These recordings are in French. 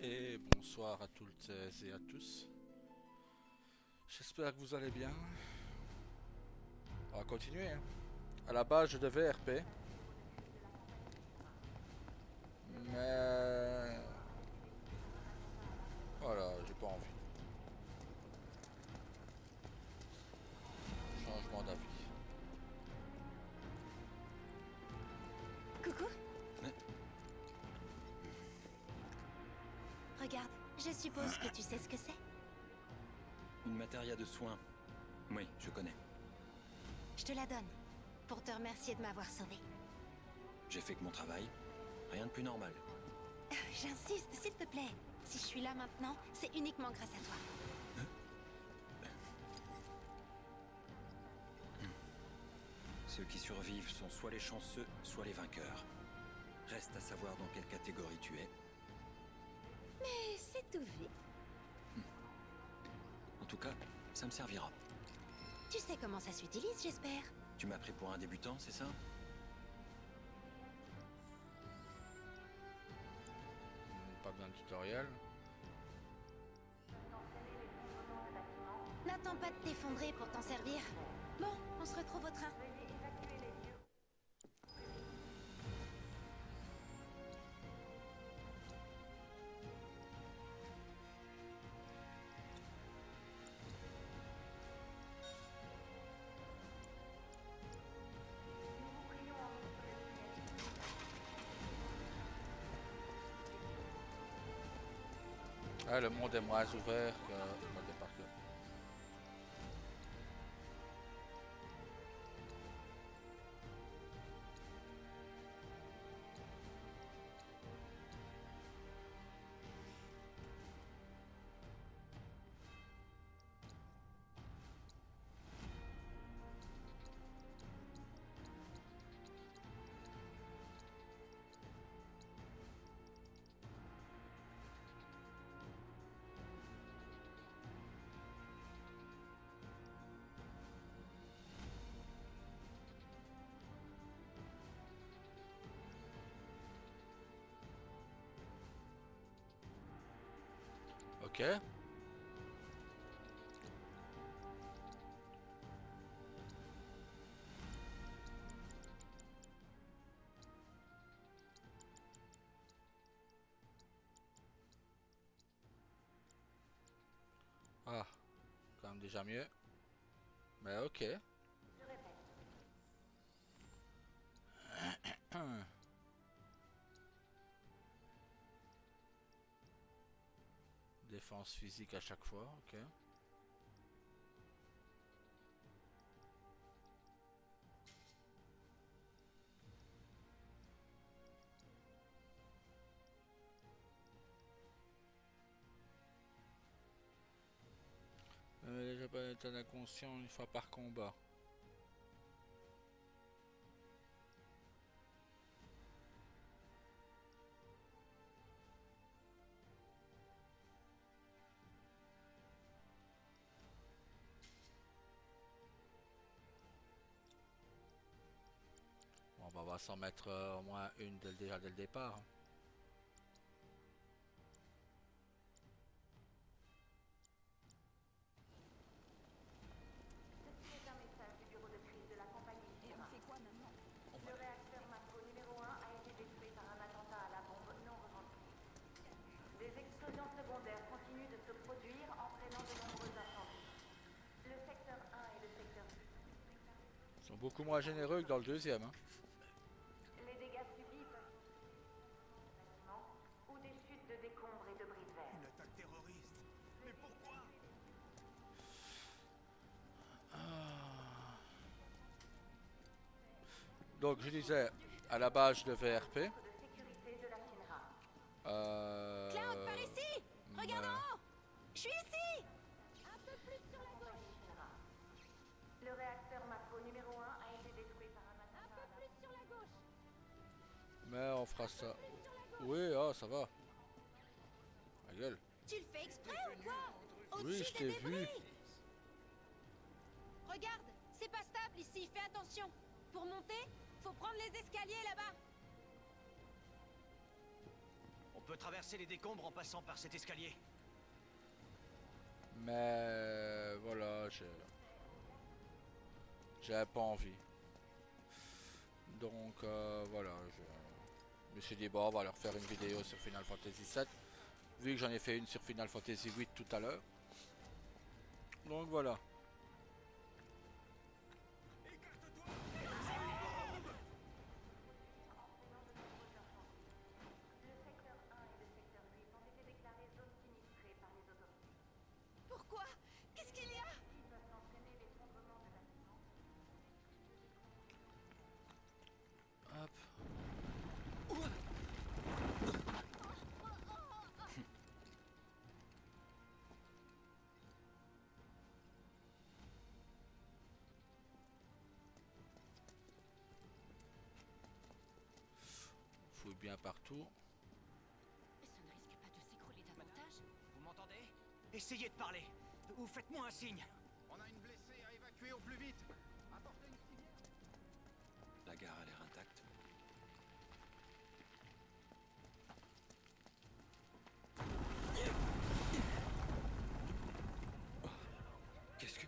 Et bonsoir à toutes et à tous. J'espère que vous allez bien. On va continuer. Hein. À la base, je devais RP. Mais... Voilà, j'ai pas envie. Changement d'avis. Coucou. Mais Regarde, je suppose que tu sais ce que c'est. une matéria de soins. Oui, je connais. Je te la donne, pour te remercier de m'avoir sauvé. J'ai fait que mon travail. Rien de plus normal. J'insiste, s'il te plaît. Si je suis là maintenant, c'est uniquement grâce à toi. Ceux qui survivent sont soit les chanceux, soit les vainqueurs. Reste à savoir dans quelle catégorie tu es. Et c'est tout vu. En tout cas, ça me servira. Tu sais comment ça s'utilise, j'espère. Tu m'as pris pour un débutant, c'est ça? Pas besoin de tutoriel. N'attends pas de t'effondrer pour t'en servir. Bon, on se retrouve au train. Ah, le monde est moins ouvert que le mode département. Ok. Ah, quand même déjà mieux. Mais ok. Défense physique à chaque fois, ok. Les Japonais état inconscient une fois par combat. Bon, bah, on va s'en mettre au moins une déjà dès le départ. Hein. Ceci est un message du bureau de crise de la compagnie Et on Sierra. fait quoi maintenant? Le réacteur Mako numéro 1 a été détruit par un attentat à la bombe non revendiqué. Des explosions secondaires continuent de se produire, entraînant de nombreux incendies. Le secteur 1 et le secteur 2. Ils sont beaucoup moins généreux que dans le deuxième. Hein. Les dégâts subis peuvent bâtiments ou des chutes de décombres et de bris de verre. Une attaque terroriste. Mais pourquoi? Donc je disais, à la base je devais RP. Centre de sécurité de la Shinra. Cloud, par ici! Regarde en haut! Je suis ici! Compagnie Shinra. Le réacteur Mako numéro 1 a été détruit par un attentat à la bombe. Mais on fera ça. Oui, ah, ça va. Ma gueule. Tu le fais exprès ou quoi? Oui, Au-dessus je des t'ai vu. débris! Regarde, c'est pas stable ici, fais attention. Pour monter, faut prendre les escaliers là-bas. On peut traverser les décombres en passant par cet escalier. Mais voilà, j'avais pas envie. Donc voilà, je me suis dit bon, on va leur faire une vidéo sur Final Fantasy VII, vu que j'en ai fait une sur Final Fantasy VIII tout à l'heure. Donc voilà. Le secteur 1 et le secteur 8 ont été déclarés zones sinistrées par les autorités. Pourquoi? Qu'est-ce qu'il y a? Ils peuvent entraîner l'effondrement de bâtiments. Hop. Fouille bien partout. Ça ne risque pas de s'écrouler davantage? Vous m'entendez? Essayez de parler. Ou faites-moi un signe. On a une blessée à évacuer au plus vite. Apportez une civière. La gare a l'air intacte. Qu'est-ce que...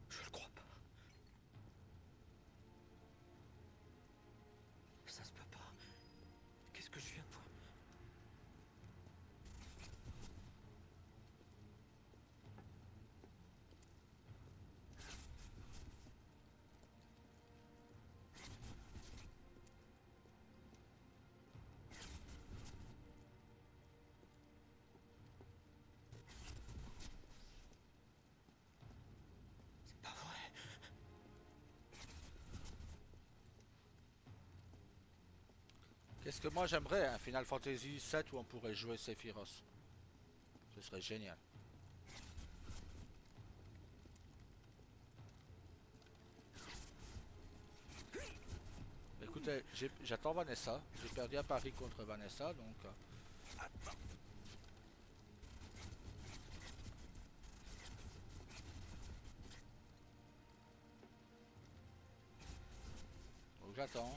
Je le crois pas. Ça se peut pas. Qu'est-ce que je viens de voir? C'est pas vrai. Qu'est-ce que moi j'aimerais, un Final Fantasy VII où on pourrait jouer Sephiroth. Ce serait génial. Écoutez, j'attends Vanessa. J'ai perdu à Paris contre Vanessa, donc... donc j'attends.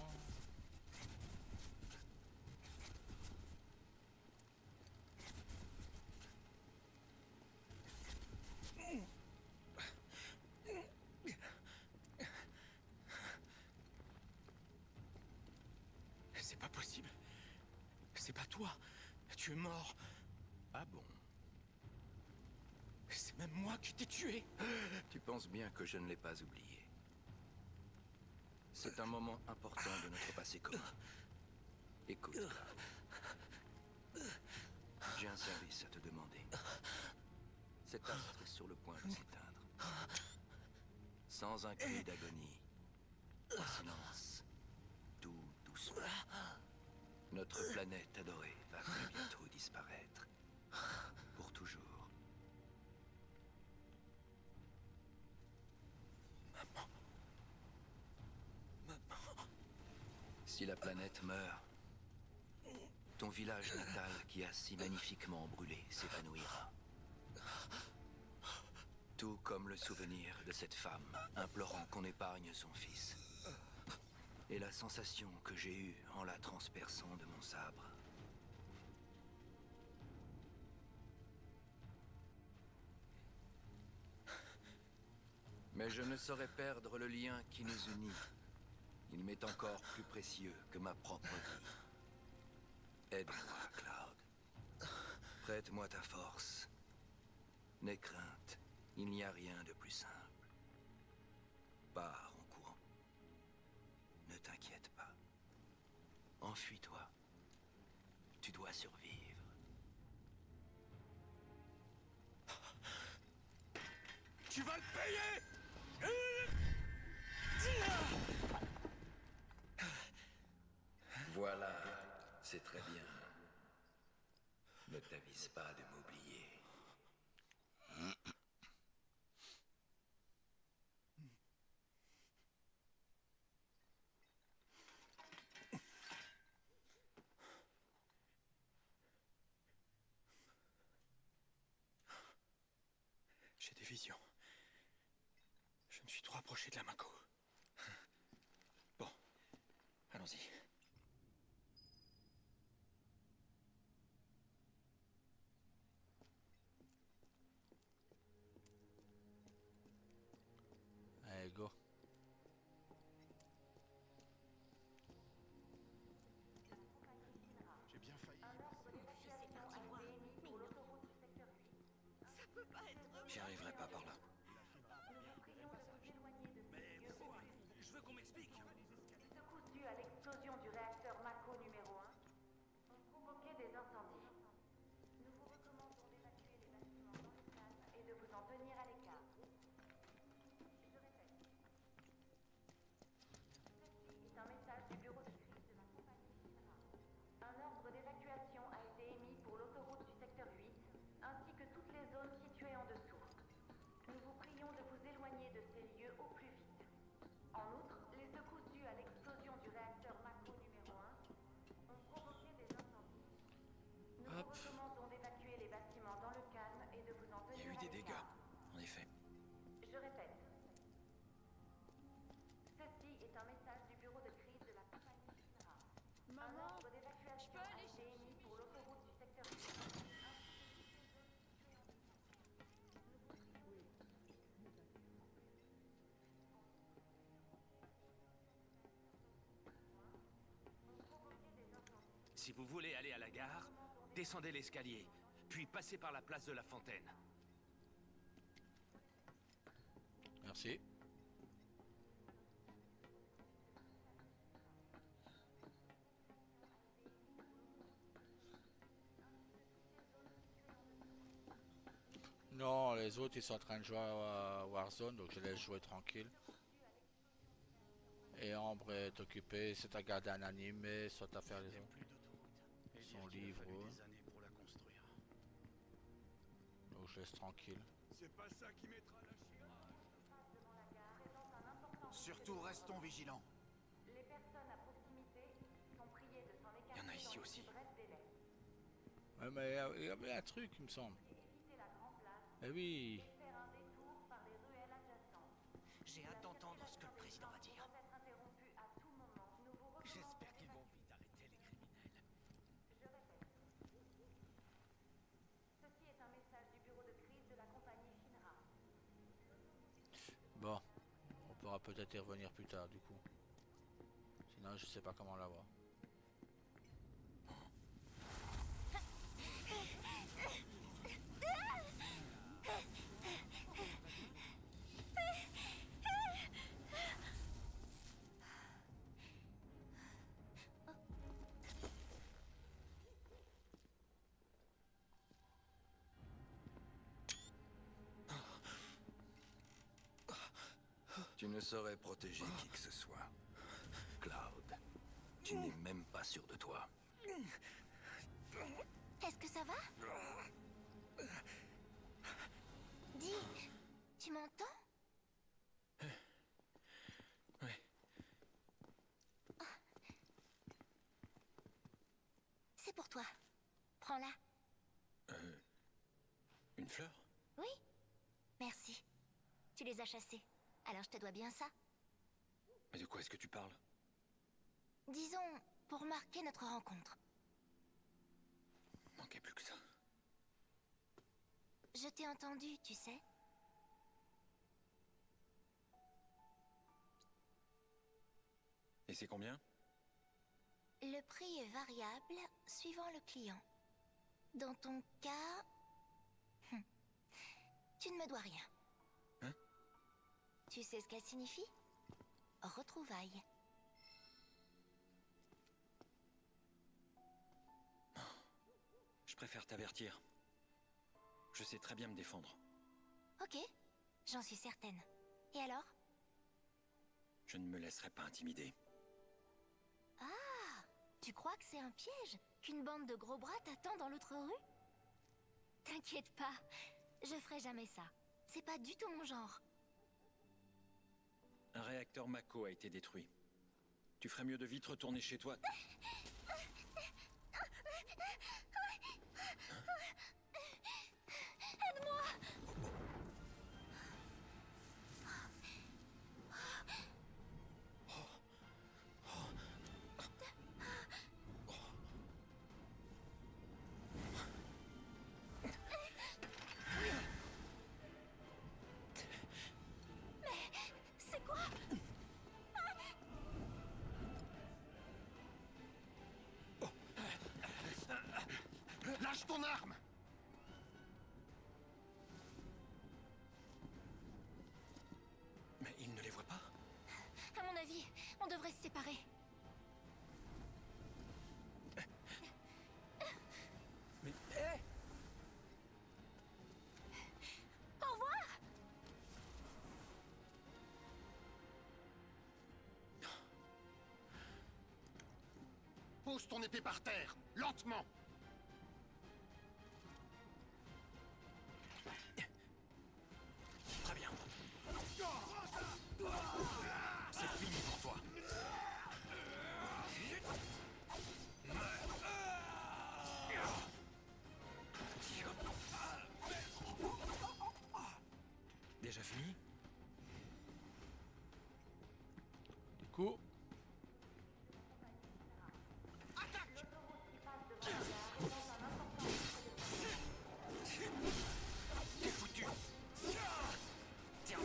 C'est pas possible. C'est pas toi. Tu es mort. Ah bon? C'est même moi qui t'ai tué. Tu penses bien que je ne l'ai pas oublié. C'est un moment important de notre passé commun. Écoute. J'ai un service à te demander. Cet astre est sur le point de s'éteindre. Sans un cri d'agonie. En silence. Tout doucement. Notre planète adorée va très bientôt disparaître. Pour toujours. Si la planète meurt, ton village natal qui a si magnifiquement brûlé s'évanouira. Tout comme le souvenir de cette femme implorant qu'on épargne son fils. Et la sensation que j'ai eue en la transperçant de mon sabre. Mais je ne saurais perdre le lien qui nous unit. Il m'est encore plus précieux que ma propre vie. Aide-moi, Cloud. Prête-moi ta force. N'aie crainte, il n'y a rien de plus simple. Pars en courant. Ne t'inquiète pas. Enfuis-toi. Tu dois survivre. Tu vas le payer! Voilà, c'est très bien. Ne t'avise pas de m'oublier. J'ai des visions. Je me suis trop approché de la Mako. Bon, allons-y. Allez, go. J'ai bien failli. J'y arriverai pas par là. Je veux qu'on m'explique. Les secousses dues à l'explosion du réacteur Mako numéro 1 ont provoqué des incendies. Nous vous recommandons d'évacuer les bâtiments dans le calme et de vous en tenir à l'écart. Je répète. Ceci est un message du bureau de crise de la compagnie Shinra. Un ordre d'évacuation a été émis pour l'autoroute du secteur 8, ainsi que toutes les zones situées en dessous. Nous vous prions de vous éloigner de ces lieux au plus vite. En outre, les secousses dues à l'explosion du réacteur Mako numéro 1 ont provoqué des incendies. Nous vous recommandons d'évacuer les bâtiments dans le calme et de vous en Il y tenir a eu à des dégâts, l'écart. en effet. Je répète. Ceci est un message du bureau de crise de la compagnie Shinra. Un Maman, ordre d'évacuation je peux a aller été émis pour l'autoroute du secteur 8, ainsi que toutes les zones situées en dessous. Si vous voulez aller à la gare, descendez l'escalier, puis passez par la place de la Fontaine. Merci. Non, les autres ils sont en train de jouer à Warzone, donc je laisse jouer tranquille. Et Ambre est occupée, c'est à garder un animé, soit à faire les autres. Plus d'autoroute. Et Son dire qu'il a livre, fallu ouais. des années pour la construire. Donc je laisse tranquille. C'est pas ça qui mettra la Shira. Devant la gare présente un important Surtout restons vigilants. Les personnes à proximité sont priées de s'en écarter Il y en a ici dans le aussi. plus bref délai. Ouais, mais il y avait un truc, il me semble. Évitez la grande place Eh oui. et faire un détour par les ruelles adjacentes. J'ai hâte d'entendre ce que le président va dire. Peut être interrompu à tout moment. Nous vous recommandons J'espère qu'ils vont vite arrêter les criminels. Je répète. Ceci est un message du bureau de crise de la compagnie Shinra. Bon, on pourra peut-être y revenir plus tard du coup. Sinon je sais pas comment l'avoir. Tu ne saurais protéger qui que ce soit. Cloud, tu n'es même pas sûr de toi. est-ce que ça va? Dis, tu m'entends? Ouais. C'est pour toi. Prends-la. Une fleur? Oui? Merci. Tu les as chassés. Alors je te dois bien ça. Mais de quoi est-ce que tu parles? Disons, pour marquer notre rencontre. Manquait plus que ça. Je t'ai entendu, tu sais. Et c'est combien? Le prix est variable suivant le client. Dans ton cas... tu ne me dois rien. Hein? Tu sais ce qu'elle signifie? Retrouvailles. Je préfère t'avertir. Je sais très bien me défendre. Ok, j'en suis certaine. Et alors? Je ne me laisserai pas intimider. Ah, tu crois que c'est un piège? Qu'une bande de gros bras t'attend dans l'autre rue? T'inquiète pas, je ferai jamais ça. C'est pas du tout mon genre. Un réacteur Mako a été détruit. Tu ferais mieux de vite retourner chez toi. C'est quoi? Lâche ton arme! Mais il ne les voit pas. À mon avis, on devrait se séparer. Mais hé! Au revoir! Pose ton épée par terre, lentement! Très bien. C'est fini pour toi. Déjà fini? Du coup, T'es foutu. Tiens.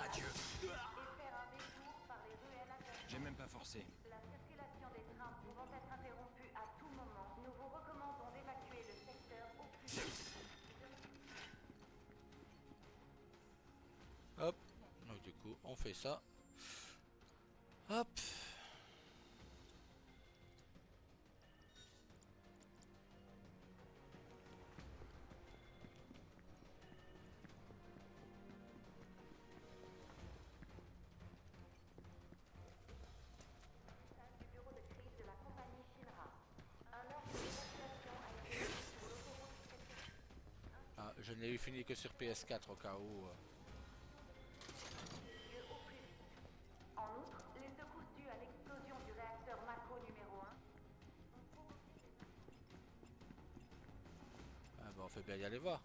Adieu. Et faire un détour par les ruelles intérieures. J'ai même pas forcé. La circulation des trains pouvant être interrompue à tout moment, nous vous recommandons d'évacuer le secteur au plus vite. hop. Donc du coup, on fait ça. Hop. Du bureau de crise de la compagnie Shinra. Un ordre d'évacuation a été reçu sur l'autoroute secteur Ah, je n'ai eu fini que sur PS4 au cas où. lieu au plus vite. En outre, les secousses dues à l'explosion du réacteur Mako numéro 1 ont provoqué des... Ah bah on fait bien y aller voir.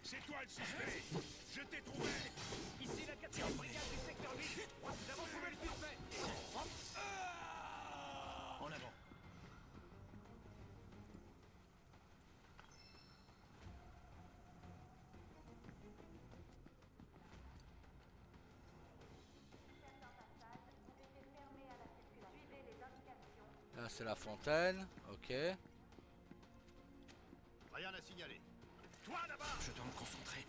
C'est toi le suspect! Je t'ai trouvé! Ici la 4e brigade du secteur 8. Nous avons trouvé le suspect. En avant. Certains passages ont été fermés à la circulation. Suivez les indications. Là c'est la fontaine. Ok. Rien à signaler. Toi là-bas! Je dois me concentrer.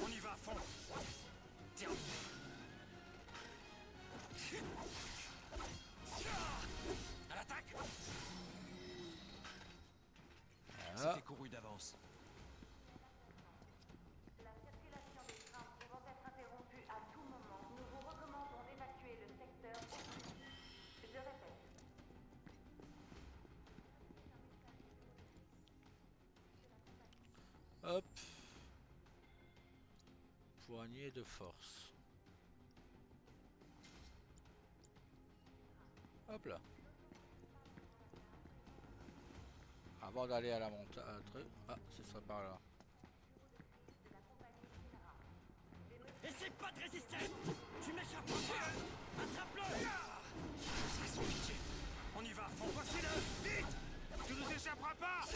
On y va à fond! Tiens. À l'attaque. Voilà. C'était couru d'avance. La circulation des trains pouvant être interrompue à tout moment, nous vous recommandons d'évacuer le secteur au plus vite. Je répète. Hop. Poignée de force. Hop là. Avant d'aller à la montagne. Ah, ce serait par là. Essaie pas de résister. Tu m'échapperas pas. Attrape-le. C'est sans pitié. On y va à fond! Voici-le! Vite! Tu nous échapperas pas!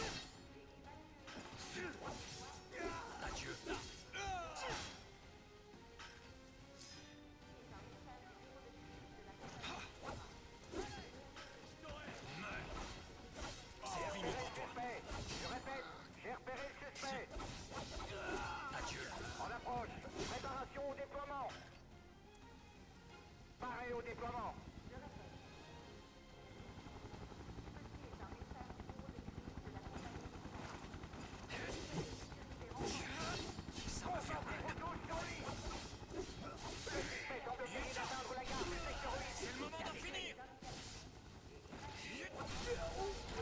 déploiement. Je répète. Ceci est un message du bureau de crise de la compagnie Minerva. Ça va faire mal. Tous sur lui. Le suspect semble essayer d'atteindre la gare du secteur 8. C'est le moment d'en finir.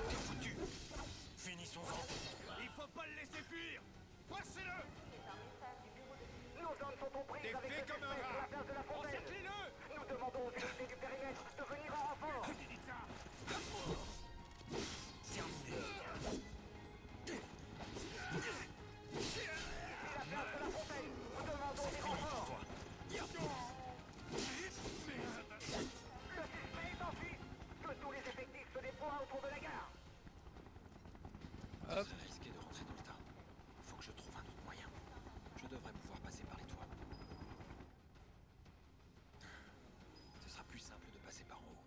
T'es foutu. Finissons-en. Il faut pas le laisser fuir. Coincez-le. C'est un message du bureau de crise. Nos hommes sont aux prises avec le Défait suspect comme un sur la rat. place de la Fontaine. Encerclez-le. Nous demandons aux unités du périmètre de venir en renfort. Qui dit ça? Terminé. La place de la Fontaine. Nous demandons des renforts. Toi. Le suspect est en fuite. Que tous les effectifs se déploient autour de la gare. C'est très risqué de rentrer dans le tas. Faut que je trouve un autre moyen. Je devrais pouvoir passer par les toits. Ce sera plus simple de passer par en haut.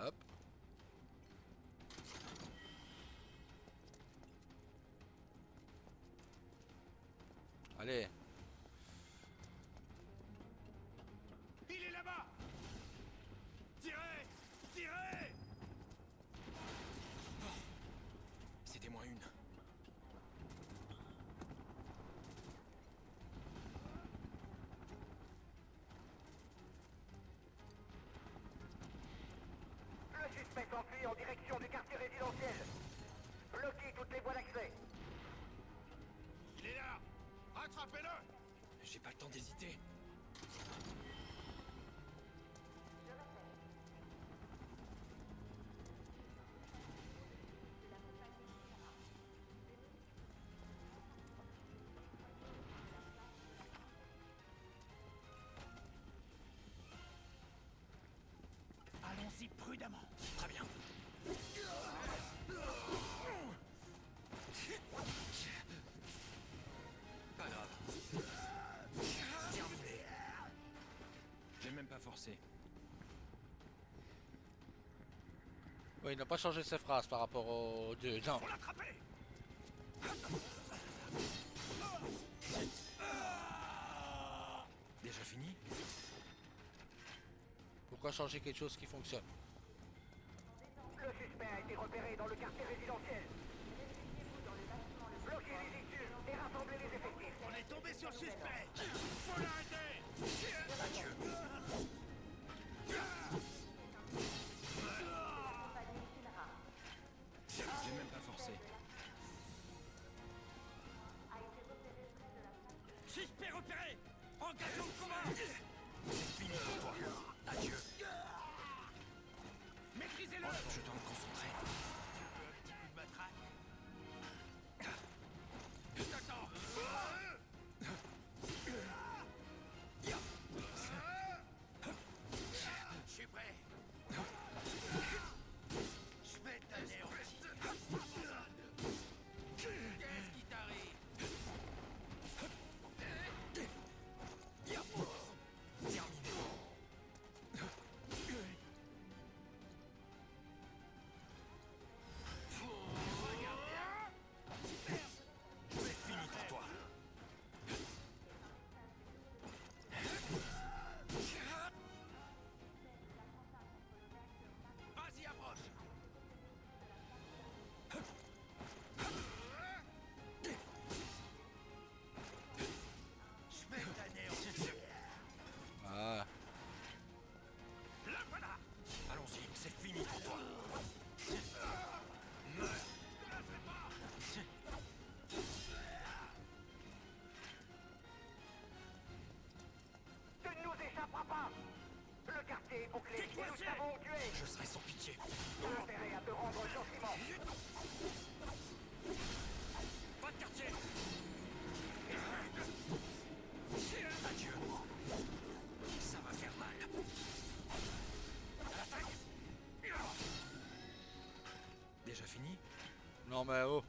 Hop. Allez. Il est là-bas. Tirez. Tirez. C'était moins une. Le suspect s'enfuit en direction du quartier résidentiel. Bloquez toutes les voies d'accès. Il est là. Attrapez-le. J'ai pas le temps d'hésiter. Allons-y prudemment. Très bien. Pas grave. Terminé. J'ai même pas forcé. Oui, il n'a pas changé ses phrases par rapport aux deux. Non. Faut l'attraper. Déjà fini? Pourquoi changer quelque chose qui fonctionne? Le suspect a été repéré dans le quartier résidentiel. Bloquez les issues et rassemblez les effectifs. On est tombé sur le suspect. Faut l'arrêter. Adieu. J'ai même pas forcé. Suspect repéré. Engageons le combat. C'est fini pour toi. Adieu. Maîtrisez-le. Je dois me concentrer. Un petit coup de matraque. Je t'attends. Je suis prêt. Je vais t'anéantir. Qu'est-ce qui t'arrive? Terminé. C'est fini pour toi. Vas-y, approche. Je vais t'anéantir. Ah. Le voilà. Allons-y, c'est fini pour toi. Tu ne nous échapperas pas. Le quartier est bouclé T'es et nous coincé. savons où tu es. Je serai sans pitié. T'as intérêt à te rendre gentiment. Pas de quartier. Adieu. Ça va faire mal. À l'attaque. Déjà fini? Non mais oh.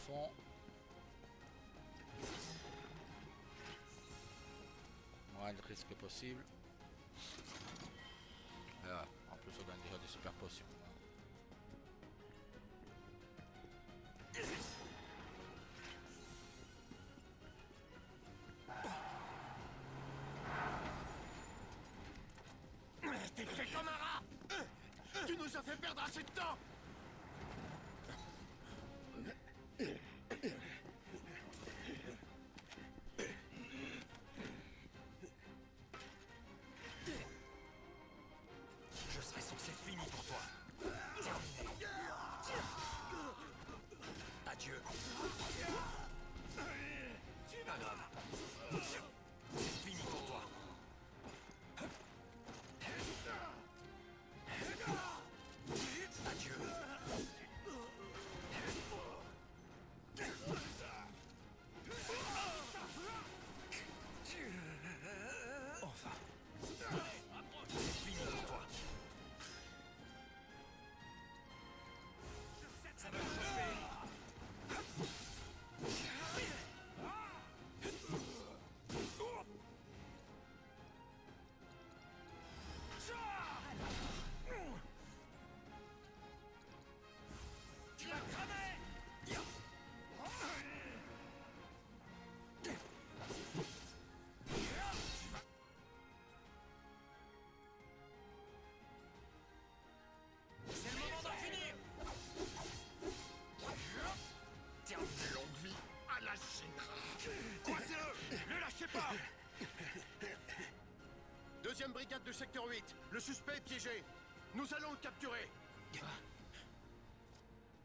fond. Moins de risque possible. Et voilà. En plus on gagne déjà des super potions. T'es fait comme un rat! Tu nous as fait perdre assez de temps! Je serais censé fini pour toi. Terminé. Adieu. Pas grave. C'est fini pour toi. Adieu. Enfin. C'est fini pour toi. Ça va chauffer. Tu vas cramer. C'est le moment d'en finir. Tiens, longue vie à la Shinra. Coincez-le! Ne lâchez pas! Deuxième brigade de secteur 8. Le suspect est piégé. Nous allons le capturer.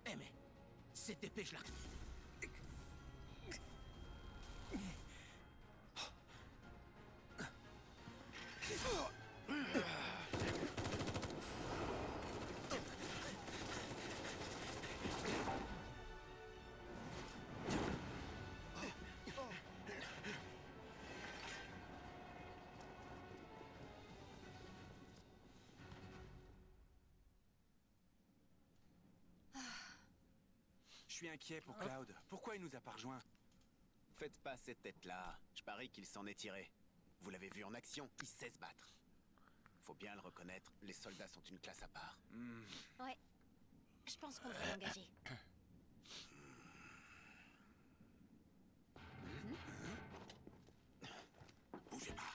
Eh mais, cette épée, je la... Je suis inquiet pour Cloud. Pourquoi il nous a pas rejoints? Faites pas cette tête-là. Je parie qu'il s'en est tiré. Vous l'avez vu en action, il sait se battre. Faut bien le reconnaître, les soldats sont une classe à part. Ouais. Je pense qu'on devrait l'engager. Bougez pas.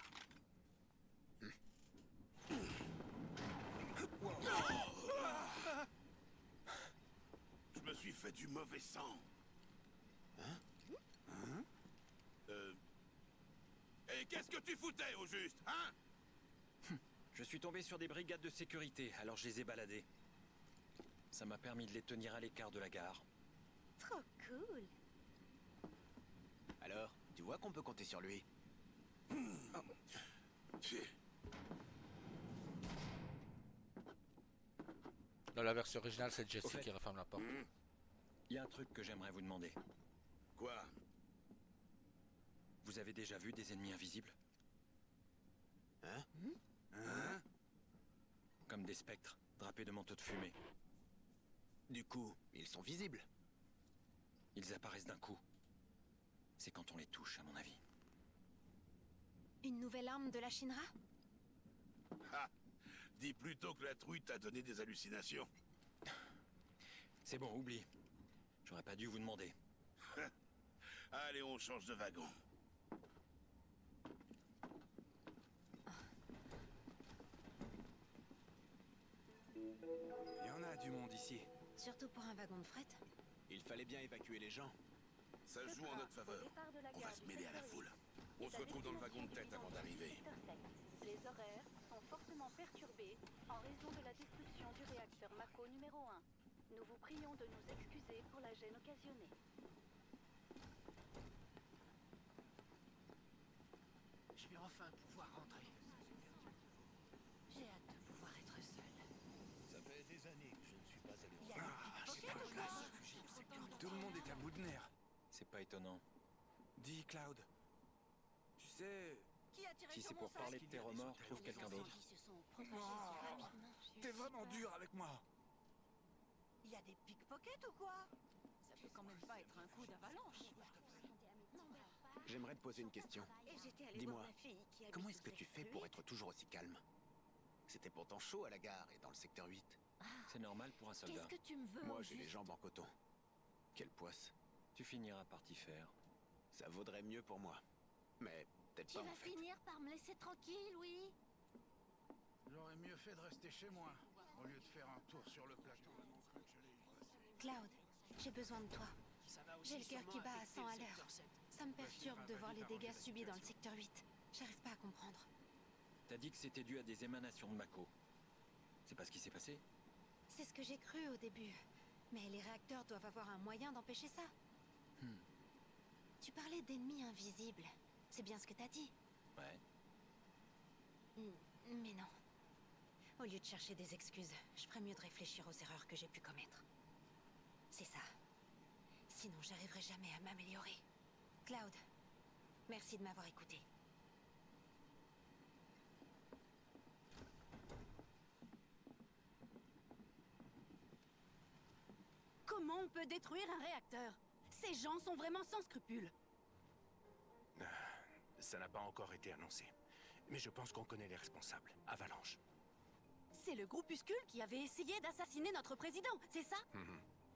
Je me suis fait du mauvais sang. Et qu'est-ce que tu foutais au juste, hein? Je suis tombé sur des brigades de sécurité, alors je les ai baladées. Ça m'a permis de les tenir à l'écart de la gare. Trop cool. Alors, tu vois qu'on peut compter sur lui. Dans la version originale, c'est Jesse Au fait- qui referme la porte. Il y a un truc que j'aimerais vous demander. Quoi? Vous avez déjà vu des ennemis invisibles? Hein? Comme des spectres, drapés de manteaux de fumée. Du coup, ils sont visibles. Ils apparaissent d'un coup. C'est quand on les touche, à mon avis. Une nouvelle arme de la Shinra? Ah, dis plutôt que la truie t'a donné des hallucinations. C'est bon, oublie. J'aurais pas dû vous demander. Allez, on change de wagon. Il y en a du monde ici. Surtout pour un wagon de fret. Il fallait bien évacuer les gens. Ça joue en notre faveur. On va se mêler à la foule. On se retrouve dans le wagon de tête avant d'arriver. Les horaires sont fortement perturbés en raison de la destruction du réacteur Mako numéro 1. Nous vous prions de nous excuser pour la gêne occasionnée. Je vais enfin pouvoir rentrer. J'ai hâte de pouvoir être seule. Ça fait des années que je ne suis pas allé Il y a des pickpockets ou quoi? Tout le monde est à bout de nerfs. C'est pas étonnant. Dis, Cloud. Tu sais... Qui a tiré Si sur c'est mon pour sac? parler de tes remords, trouve quelqu'un d'autre. Ils se sont propagés si rapidement. T'es vraiment dur avec moi. Il y a des pickpockets ou quoi? Ça peut quand même pas être un coup d'avalanche. J'aimerais te poser une question. Et j'étais allée Dis-moi, voir ma fille qui habite comment au est-ce que tu secteur fais pour 8? être toujours aussi calme? C'était pourtant chaud à la gare et dans le secteur 8. C'est normal pour un soldat. Qu'est-ce que tu me veux Moi, au j'ai les juste jambes en coton. Quelle poisse. Tu finiras par t'y faire. Ça vaudrait mieux pour moi. Mais peut-être Tu pas vas en fait. finir par me laisser tranquille, oui. J'aurais mieux fait de rester chez moi, au lieu de faire un tour sur le plateau. Cloud, j'ai besoin de toi. J'ai le cœur qui bat à 100 à l'heure. Ça me perturbe de voir les dégâts subis dans le secteur 8. J'arrive pas à comprendre. T'as dit que c'était dû à des émanations de Mako. C'est pas ce qui s'est passé? C'est ce que j'ai cru au début. Mais les réacteurs doivent avoir un moyen d'empêcher ça. Tu parlais d'ennemis invisibles. C'est bien ce que t'as dit. Ouais. Mais non. Au lieu de chercher des excuses, je ferais mieux de réfléchir aux erreurs que j'ai pu commettre. C'est ça. Sinon, j'arriverai jamais à m'améliorer. Cloud, merci de m'avoir écouté. Comment on peut détruire un réacteur? Ces gens sont vraiment sans scrupules. Ça n'a pas encore été annoncé. Mais je pense qu'on connaît les responsables. Avalanche. C'est le groupuscule qui avait essayé d'assassiner notre président, c'est ça?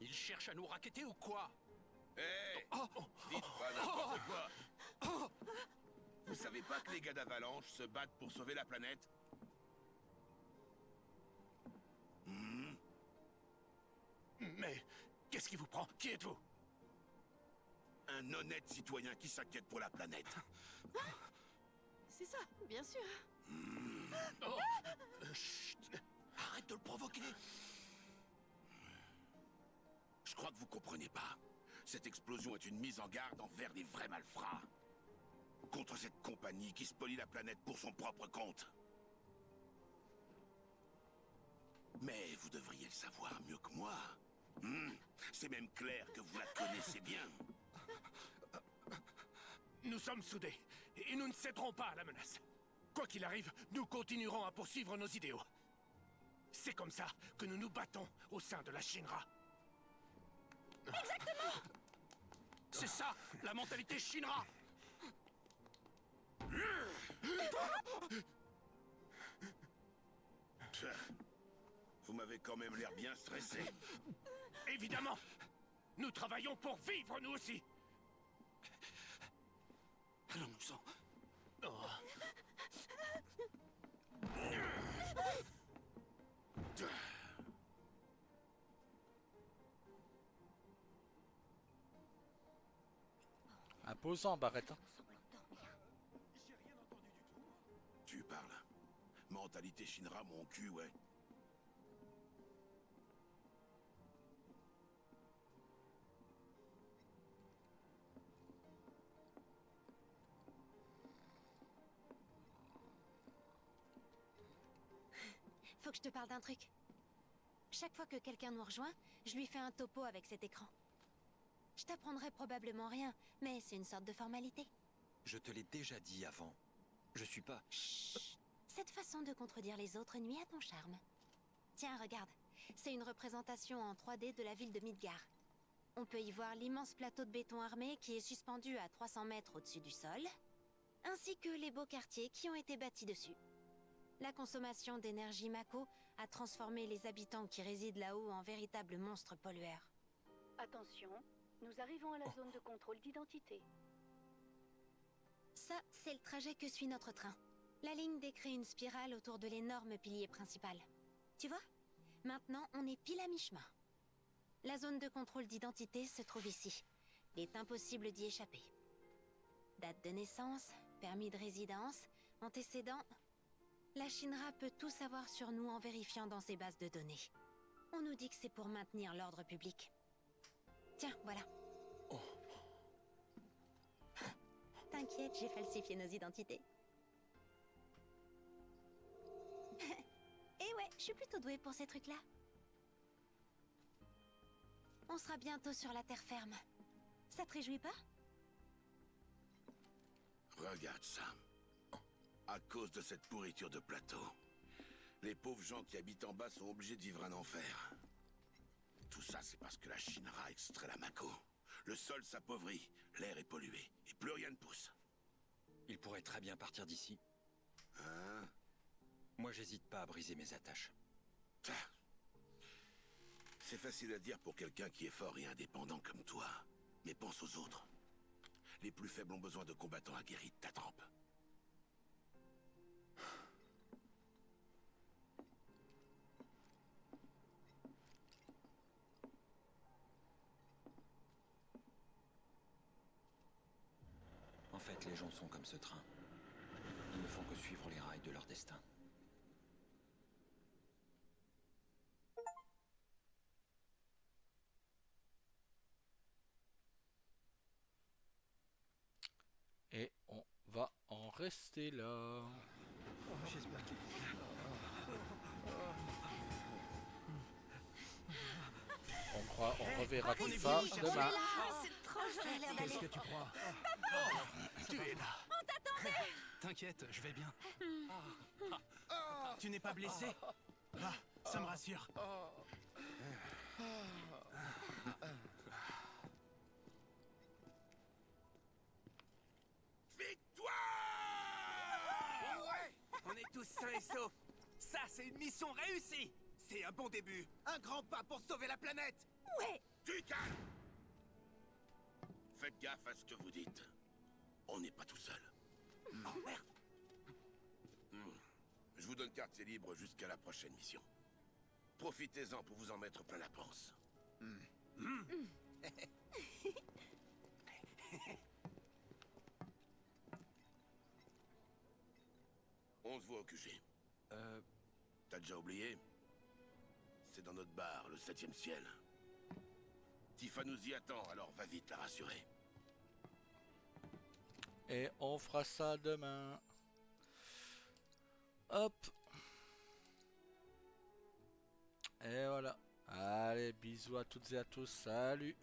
Ils cherchent à nous racketter ou quoi? Hé Dites pas n'importe quoi. Vous savez pas que les gars d'Avalanche se battent pour sauver la planète? Mais qu'est-ce qui vous prend? Qui êtes-vous? Un honnête citoyen qui s'inquiète pour la planète. C'est ça, bien sûr. Chut! Arrête de le provoquer! Je crois que vous comprenez pas. Cette explosion est une mise en garde envers les vrais malfrats. Contre cette compagnie qui spolie la planète pour son propre compte. Mais vous devriez le savoir mieux que moi. C'est même clair que vous la connaissez bien. Nous sommes soudés, et nous ne céderons pas à la menace. Quoi qu'il arrive, nous continuerons à poursuivre nos idéaux. C'est comme ça que nous nous battons au sein de la Shinra. Exactement! C'est ça, la mentalité Shinra! Vous m'avez quand même l'air bien stressé. Évidemment! Nous travaillons pour vivre, nous aussi! Allons-nous-en. Imposant, Barrett. Hein. Tu parles. Mentalité Shinra, mon cul, ouais. Faut que je te parle d'un truc. Chaque fois que quelqu'un nous rejoint, je lui fais un topo avec cet écran. Je t'apprendrai probablement rien, mais c'est une sorte de formalité. Je te l'ai déjà dit avant. Je suis pas... Chut. Cette façon de contredire les autres nuit à ton charme. Tiens, regarde. C'est une représentation en 3D de la ville de Midgar. On peut y voir l'immense plateau de béton armé qui est suspendu à 300 mètres au-dessus du sol, ainsi que les beaux quartiers qui ont été bâtis dessus. La consommation d'énergie Mako a transformé les habitants qui résident là-haut en véritables monstres pollueurs. Attention, nous arrivons à la zone de contrôle d'identité. Ça, c'est le trajet que suit notre train. La ligne décrit une spirale autour de l'énorme pilier principal. Tu vois? Maintenant, on est pile à mi-chemin. La zone de contrôle d'identité se trouve ici. Il est impossible d'y échapper. Date de naissance, permis de résidence, antécédents... La Shinra peut tout savoir sur nous en vérifiant dans ses bases de données. On nous dit que c'est pour maintenir l'ordre public. Tiens, voilà. T'inquiète, j'ai falsifié nos identités. Et ouais, je suis plutôt douée pour ces trucs-là. On sera bientôt sur la terre ferme. Ça te réjouit pas? Regarde ça. À cause de cette pourriture de plateau, les pauvres gens qui habitent en bas sont obligés de vivre un enfer. Tout Tout ça, c'est parce que la Shinra extrait la Mako. Le sol s'appauvrit, l'air est pollué, et plus rien ne pousse. Il pourrait très bien partir d'ici. Hein? Moi, j'hésite pas à briser mes attaches. C'est facile à dire pour quelqu'un qui est fort et indépendant comme toi. Mais pense aux autres. Les plus faibles ont besoin de combattants aguerris de ta trempe. En fait, les gens sont comme ce train. Ils ne font que suivre les rails de leur destin. Et on va en rester là. J'espère qu'il... On reverra tout ça demain. C'est trop chouette. Qu'est-ce que tu crois? Tu es là. T'inquiète, je vais bien. Tu n'es pas blessé? Ah, ça me rassure. Victoire! Ouais! On est tous sains et saufs. Ça, c'est une mission réussie. C'est un bon début. Un grand pas pour sauver la planète. Tu calmes! Faites gaffe à ce que vous dites. On n'est pas tout seul. Oh merde. Je vous donne quartier libre jusqu'à la prochaine mission. Profitez-en pour vous en mettre plein la panse. On se voit au QG. T'as déjà oublié? C'est dans notre bar, le 7e ciel. Tifa nous y attend, alors va vite la rassurer. Et on fera ça demain. Hop. Et voilà. Allez, bisous à toutes et à tous. Salut.